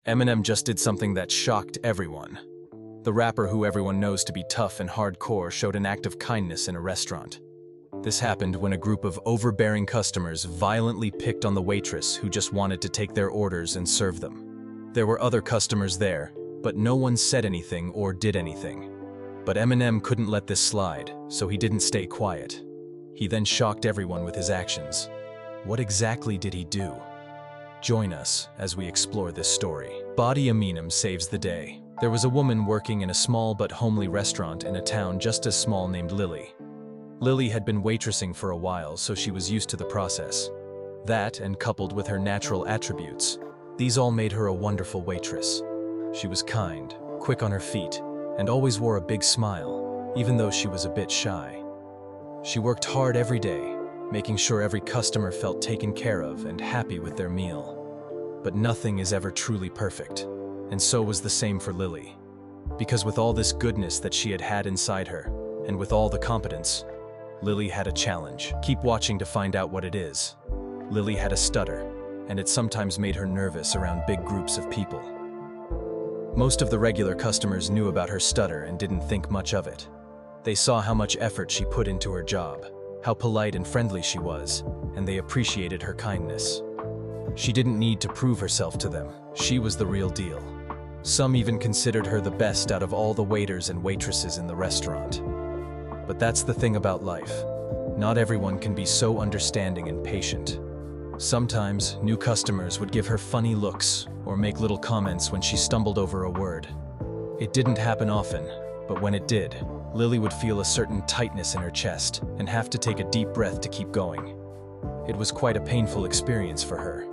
Eminem just did something that shocked everyone. The rapper who everyone knows to be tough and hardcore showed an act of kindness in a restaurant. This happened when a group of overbearing customers violently picked on the waitress who just wanted to take their orders and serve them. There were other customers there, but no one said anything or did anything. But Eminem couldn't let this slide, so he didn't stay quiet. He then shocked everyone with his actions. What exactly did he do? Join us as we explore this story. Eminem saves the day. There was a woman working in a small but homely restaurant in a town just as small named Lily. Lily had been waitressing for a while, so she was used to the process. That, and coupled with her natural attributes, these all made her a wonderful waitress. She was kind, quick on her feet, and always wore a big smile, even though she was a bit shy. She worked hard every day, making sure every customer felt taken care of and happy with their meal. But nothing is ever truly perfect, and so was the same for Lily. Because with all this goodness that she had inside her, and with all the competence, Lily had a challenge. Keep watching to find out what it is. Lily had a stutter, and it sometimes made her nervous around big groups of people. Most of the regular customers knew about her stutter and didn't think much of it. They saw how much effort she put into her job, how polite and friendly she was, and they appreciated her kindness. She didn't need to prove herself to them. She was the real deal. Some even considered her the best out of all the waiters and waitresses in the restaurant. But that's the thing about life. Not everyone can be so understanding and patient. Sometimes, new customers would give her funny looks or make little comments when she stumbled over a word. It didn't happen often, but when it did, Lily would feel a certain tightness in her chest and have to take a deep breath to keep going. It was quite a painful experience for her,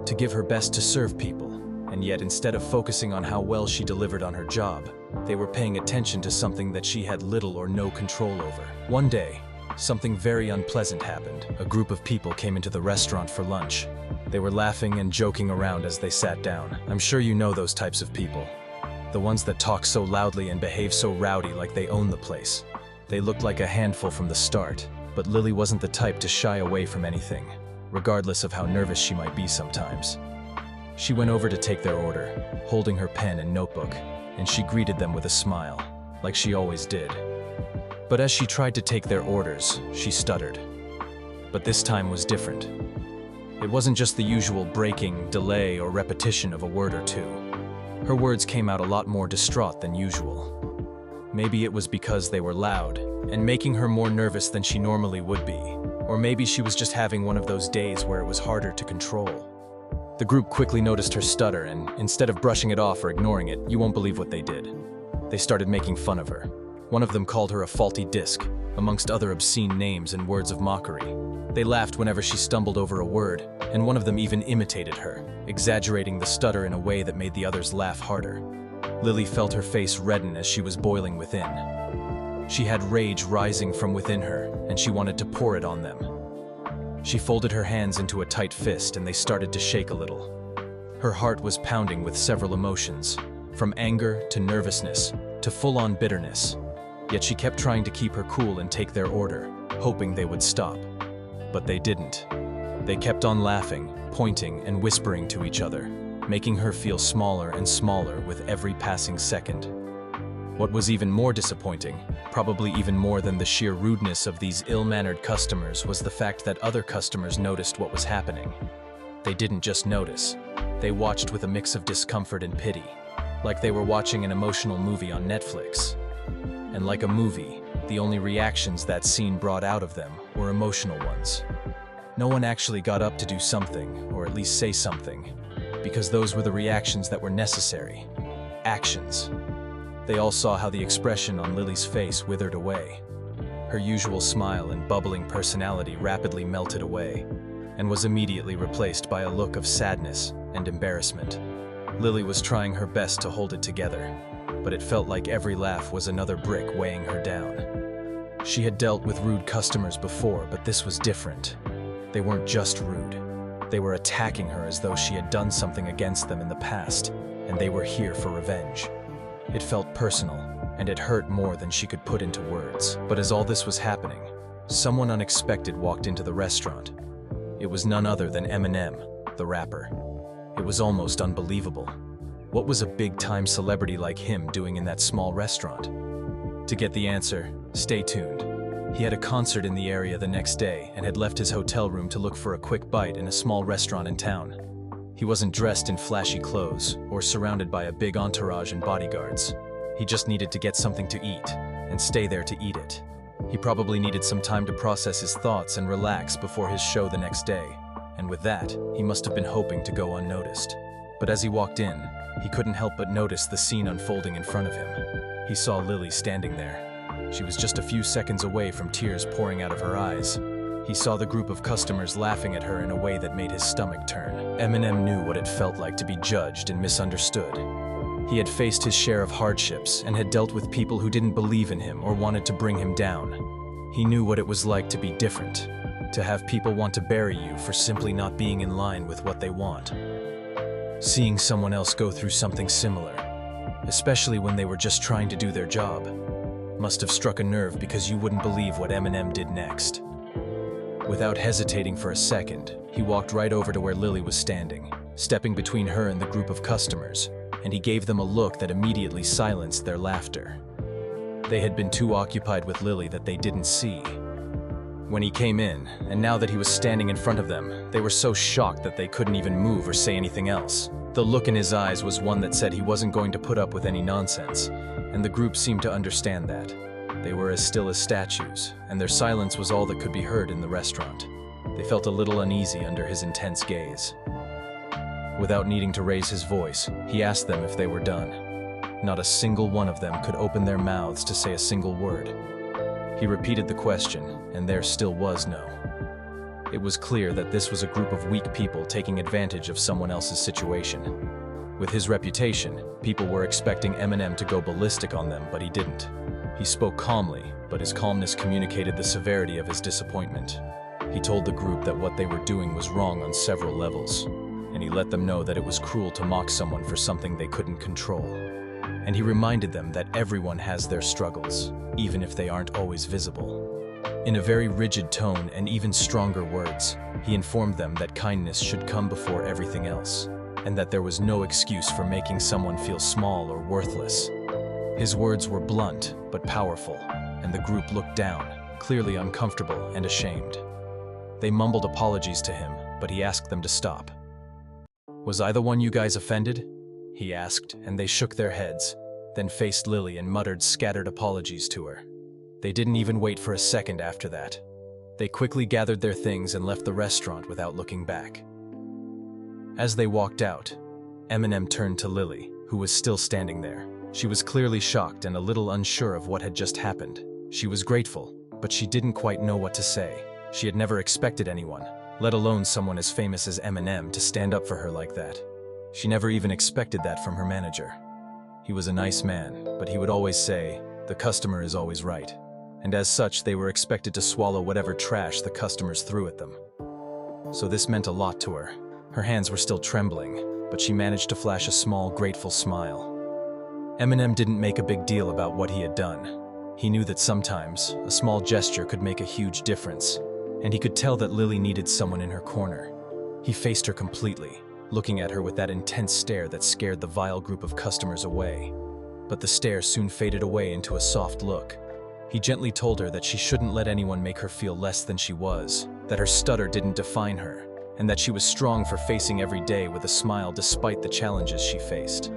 to give her best to serve people, and yet instead of focusing on how well she delivered on her job, they were paying attention to something that she had little or no control over. One day, something very unpleasant happened. A group of people came into the restaurant for lunch. They were laughing and joking around as they sat down. I'm sure you know those types of people. The ones that talk so loudly and behave so rowdy like they own the place. They looked like a handful from the start, but Lily wasn't the type to shy away from anything, regardless of how nervous she might be sometimes. She went over to take their order, holding her pen and notebook, and she greeted them with a smile, like she always did. But as she tried to take their orders, she stuttered. But this time was different. It wasn't just the usual breaking, delay, or repetition of a word or two. Her words came out a lot more distraught than usual. Maybe it was because they were loud and making her more nervous than she normally would be. Or maybe she was just having one of those days where it was harder to control. The group quickly noticed her stutter, and instead of brushing it off or ignoring it, you won't believe what they did. They started making fun of her. One of them called her a faulty disc, amongst other obscene names and words of mockery. They laughed whenever she stumbled over a word, and one of them even imitated her, exaggerating the stutter in a way that made the others laugh harder. Lily felt her face redden as she was boiling within. She had rage rising from within her, and she wanted to pour it on them. She folded her hands into a tight fist, and they started to shake a little. Her heart was pounding with several emotions, from anger to nervousness to full-on bitterness. Yet she kept trying to keep her cool and take their order, hoping they would stop. But they didn't. They kept on laughing, pointing, and whispering to each other, making her feel smaller and smaller with every passing second. What was even more disappointing, probably even more than the sheer rudeness of these ill-mannered customers, was the fact that other customers noticed what was happening. They didn't just notice. They watched with a mix of discomfort and pity, like they were watching an emotional movie on Netflix. And like a movie, the only reactions that scene brought out of them were emotional ones. No one actually got up to do something, or at least say something, because those were the reactions that were necessary. Actions. They all saw how the expression on Lily's face withered away. Her usual smile and bubbling personality rapidly melted away, and was immediately replaced by a look of sadness and embarrassment. Lily was trying her best to hold it together, but it felt like every laugh was another brick weighing her down. She had dealt with rude customers before, but this was different. They weren't just rude. They were attacking her as though she had done something against them in the past, and they were here for revenge. It felt personal, and it hurt more than she could put into words. But as all this was happening, someone unexpected walked into the restaurant. It was none other than Eminem, the rapper. It was almost unbelievable. What was a big-time celebrity like him doing in that small restaurant? To get the answer, stay tuned. He had a concert in the area the next day and had left his hotel room to look for a quick bite in a small restaurant in town. He wasn't dressed in flashy clothes or surrounded by a big entourage and bodyguards. He just needed to get something to eat and stay there to eat it. He probably needed some time to process his thoughts and relax before his show the next day. And with that, he must have been hoping to go unnoticed. But as he walked in, he couldn't help but notice the scene unfolding in front of him. He saw Lily standing there. She was just a few seconds away from tears pouring out of her eyes. He saw the group of customers laughing at her in a way that made his stomach turn. Eminem knew what it felt like to be judged and misunderstood. He had faced his share of hardships and had dealt with people who didn't believe in him or wanted to bring him down. He knew what it was like to be different, to have people want to bury you for simply not being in line with what they want. Seeing someone else go through something similar, especially when they were just trying to do their job, must have struck a nerve because you wouldn't believe what Eminem did next. Without hesitating for a second, he walked right over to where Lily was standing, stepping between her and the group of customers, and he gave them a look that immediately silenced their laughter. They had been too occupied with Lily that they didn't see. When he came in, and now that he was standing in front of them, they were so shocked that they couldn't even move or say anything else. The look in his eyes was one that said he wasn't going to put up with any nonsense, and the group seemed to understand that. They were as still as statues, and their silence was all that could be heard in the restaurant. They felt a little uneasy under his intense gaze. Without needing to raise his voice, he asked them if they were done. Not a single one of them could open their mouths to say a single word. He repeated the question, and there still was no. It was clear that this was a group of weak people taking advantage of someone else's situation. With his reputation, people were expecting Eminem to go ballistic on them, but he didn't. He spoke calmly, but his calmness communicated the severity of his disappointment. He told the group that what they were doing was wrong on several levels, and he let them know that it was cruel to mock someone for something they couldn't control. And he reminded them that everyone has their struggles, even if they aren't always visible. In a very rigid tone and even stronger words, he informed them that kindness should come before everything else, and that there was no excuse for making someone feel small or worthless. His words were blunt but powerful, and the group looked down, clearly uncomfortable and ashamed. They mumbled apologies to him, but he asked them to stop. "Was I the one you guys offended?" he asked, and they shook their heads, then faced Lily and muttered scattered apologies to her. They didn't even wait for a second after that. They quickly gathered their things and left the restaurant without looking back. As they walked out, Eminem turned to Lily, who was still standing there. She was clearly shocked and a little unsure of what had just happened. She was grateful, but she didn't quite know what to say. She had never expected anyone, let alone someone as famous as Eminem, to stand up for her like that. She never even expected that from her manager. He was a nice man, but he would always say, "The customer is always right." And as such, they were expected to swallow whatever trash the customers threw at them. So this meant a lot to her. Her hands were still trembling, but she managed to flash a small, grateful smile. Eminem didn't make a big deal about what he had done. He knew that sometimes a small gesture could make a huge difference, and he could tell that Lily needed someone in her corner. He faced her completely, looking at her with that intense stare that scared the vile group of customers away. But the stare soon faded away into a soft look. He gently told her that she shouldn't let anyone make her feel less than she was, that her stutter didn't define her, and that she was strong for facing every day with a smile despite the challenges she faced.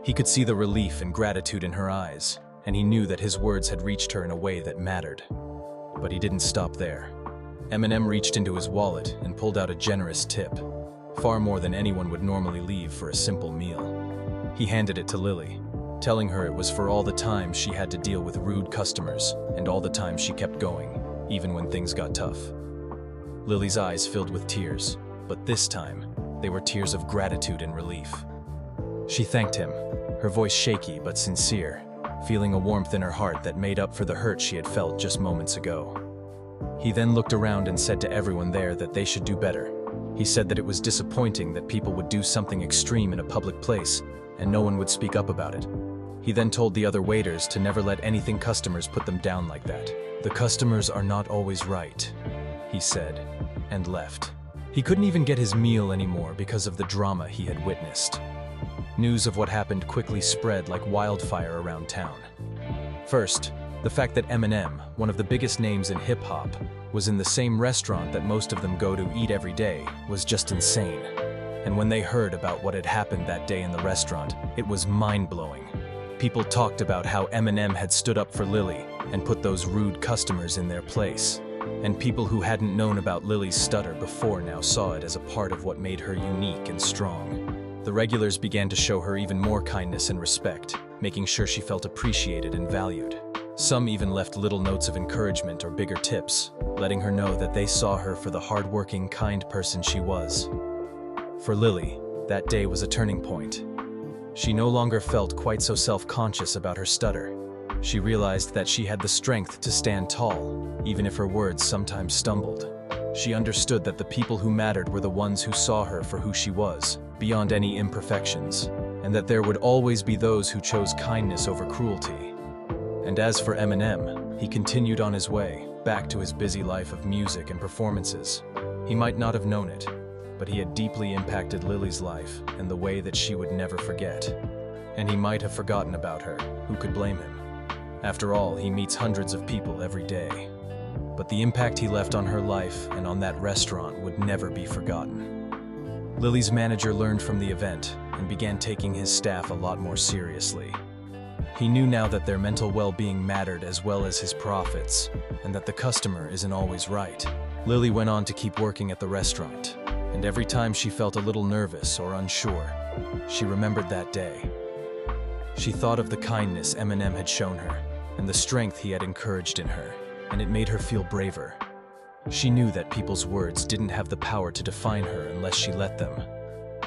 He could see the relief and gratitude in her eyes, and he knew that his words had reached her in a way that mattered. But he didn't stop there. Eminem reached into his wallet and pulled out a generous tip, far more than anyone would normally leave for a simple meal. He handed it to Lily, telling her it was for all the times she had to deal with rude customers and all the times she kept going, even when things got tough. Lily's eyes filled with tears, but this time, they were tears of gratitude and relief. She thanked him, her voice shaky but sincere, feeling a warmth in her heart that made up for the hurt she had felt just moments ago. He then looked around and said to everyone there that they should do better. He said that it was disappointing that people would do something extreme in a public place and no one would speak up about it. He then told the other waiters to never let anything customers put them down like that. "The customers are not always right," he said, and left. He couldn't even get his meal anymore because of the drama he had witnessed. News of what happened quickly spread like wildfire around town. First, the fact that Eminem, one of the biggest names in hip-hop, was in the same restaurant that most of them go to eat every day was just insane. And when they heard about what had happened that day in the restaurant, it was mind-blowing. People talked about how Eminem had stood up for Lily and put those rude customers in their place. And people who hadn't known about Lily's stutter before now saw it as a part of what made her unique and strong. The regulars began to show her even more kindness and respect, making sure she felt appreciated and valued. Some even left little notes of encouragement or bigger tips, letting her know that they saw her for the hardworking, kind person she was. For Lily, that day was a turning point. She no longer felt quite so self-conscious about her stutter. She realized that she had the strength to stand tall, even if her words sometimes stumbled. She understood that the people who mattered were the ones who saw her for who she was, beyond any imperfections, and that there would always be those who chose kindness over cruelty. And as for Eminem, he continued on his way, back to his busy life of music and performances. He might not have known it, but he had deeply impacted Lily's life in the way that she would never forget. And he might have forgotten about her. Who could blame him? After all, he meets hundreds of people every day. But the impact he left on her life and on that restaurant would never be forgotten. Lily's manager learned from the event and began taking his staff a lot more seriously. He knew now that their mental well-being mattered as well as his profits, and that the customer isn't always right. Lily went on to keep working at the restaurant, and every time she felt a little nervous or unsure, she remembered that day. She thought of the kindness Eminem had shown her, and the strength he had encouraged in her, and it made her feel braver. She knew that people's words didn't have the power to define her unless she let them,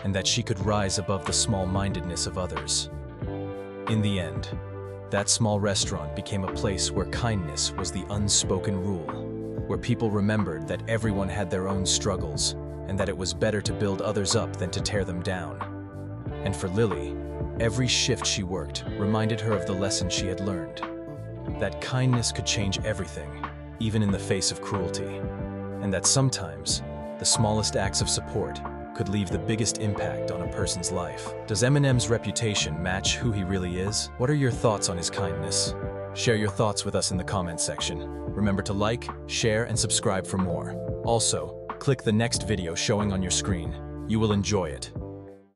and that she could rise above the small-mindedness of others. In the end, that small restaurant became a place where kindness was the unspoken rule, where people remembered that everyone had their own struggles, and that it was better to build others up than to tear them down. And for Lily, every shift she worked reminded her of the lesson she had learned, that kindness could change everything, even in the face of cruelty, and that sometimes the smallest acts of support could leave the biggest impact on a person's life. Does Eminem's reputation match who he really is? What are your thoughts on his kindness? Share your thoughts with us in the comments section. Remember to like, share, and subscribe for more. Also, click the next video showing on your screen. You will enjoy it.